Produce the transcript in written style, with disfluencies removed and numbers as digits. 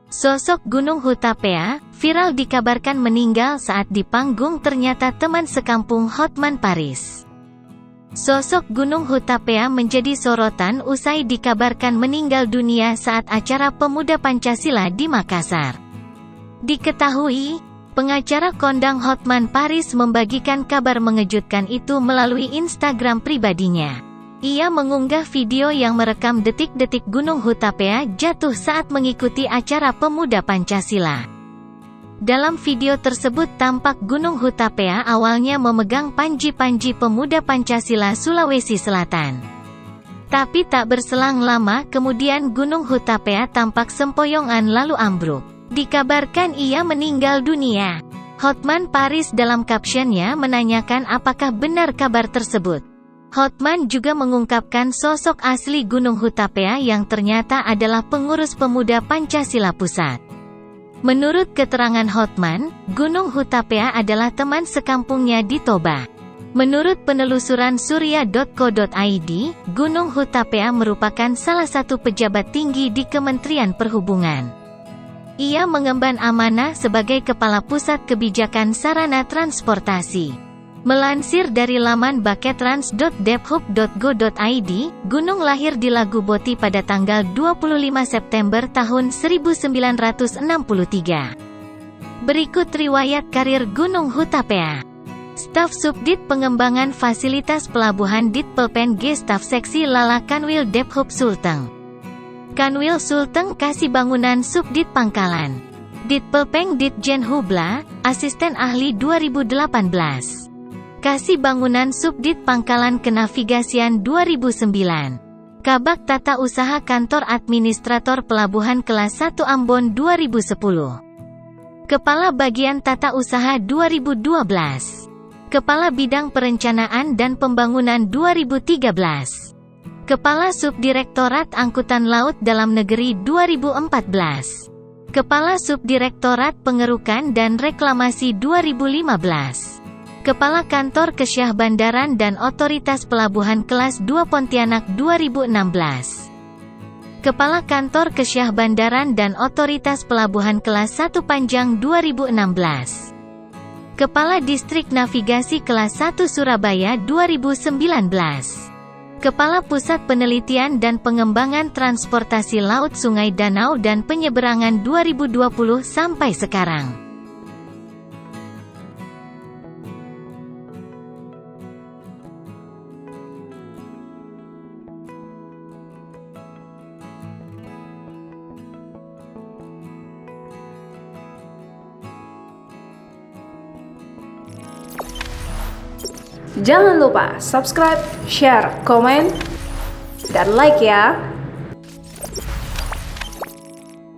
Sosok Gunung Hutapea, viral dikabarkan meninggal saat di panggung ternyata teman sekampung Hotman Paris. Sosok Gunung Hutapea menjadi sorotan usai dikabarkan meninggal dunia saat acara Pemuda Pancasila di Makassar. Diketahui, pengacara kondang Hotman Paris membagikan kabar mengejutkan itu melalui Instagram pribadinya. Ia mengunggah video yang merekam detik-detik Gunung Hutapea jatuh saat mengikuti acara Pemuda Pancasila. Dalam video tersebut tampak Gunung Hutapea awalnya memegang panji-panji Pemuda Pancasila Sulawesi Selatan. Tapi tak berselang lama kemudian Gunung Hutapea tampak sempoyongan lalu ambruk. Dikabarkan ia meninggal dunia. Hotman Paris dalam captionnya menanyakan apakah benar kabar tersebut. Hotman juga mengungkapkan sosok asli Gunung Hutapea yang ternyata adalah pengurus Pemuda Pancasila Pusat. Menurut keterangan Hotman, Gunung Hutapea adalah teman sekampungnya di Toba. Menurut penelusuran surya.co.id, Gunung Hutapea merupakan salah satu pejabat tinggi di Kementerian Perhubungan. Ia mengemban amanah sebagai Kepala Pusat Kebijakan Sarana Transportasi. Melansir dari laman baketrans.debhub.go.id, Gunung lahir di Laguboti pada tanggal 25 September tahun 1963. Berikut riwayat karir Gunung Hutapea. Staf Subdit Pengembangan Fasilitas Pelabuhan Ditpelpen G Staf Seksi Lala Kanwil Debhub Sulteng. Kanwil Sulteng Kasih Bangunan Subdit Pangkalan. Ditpelpeng Ditjen Hubla, Asisten Ahli 2018. Kasih Bangunan Subdit Pangkalan Kenavigasian 2009. Kabak Tata Usaha Kantor Administrator Pelabuhan Kelas 1 Ambon 2010. Kepala Bagian Tata Usaha 2012. Kepala Bidang Perencanaan dan Pembangunan 2013. Kepala Subdirektorat Angkutan Laut Dalam Negeri 2014. Kepala Subdirektorat Pengerukan dan Reklamasi 2015. Kepala Kantor Kesyah Bandaran dan Otoritas Pelabuhan Kelas 2 Pontianak 2016. Kepala Kantor Kesyah Bandaran dan Otoritas Pelabuhan Kelas 1 Panjang 2016. Kepala Distrik Navigasi Kelas 1 Surabaya 2019. Kepala Pusat Penelitian dan Pengembangan Transportasi Laut Sungai Danau dan Penyeberangan 2020 sampai sekarang. Jangan lupa subscribe, share, komen, dan like ya.